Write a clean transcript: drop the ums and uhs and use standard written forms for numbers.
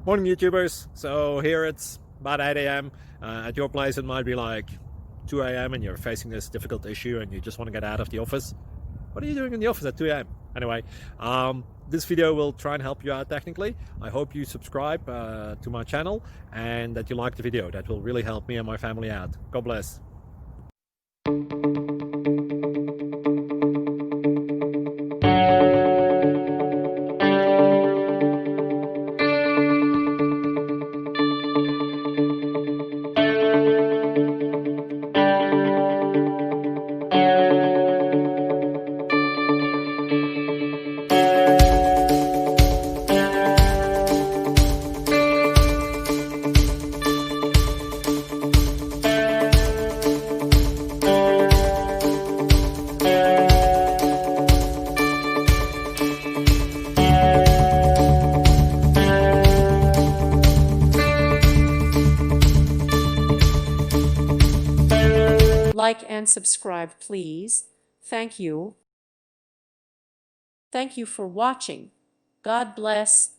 Morning YouTubers. So here it's about 8 a.m. At your place it might be like 2 a.m. and you're facing this difficult issue and you just want to get out of the office. What are you doing in the office at 2 a.m.? Anyway, this video will try and help you out technically. I hope you subscribe to my channel and that you like the video. That will really help me and my family out. God bless. Like and subscribe, please. Thank you. Thank you for watching. God bless.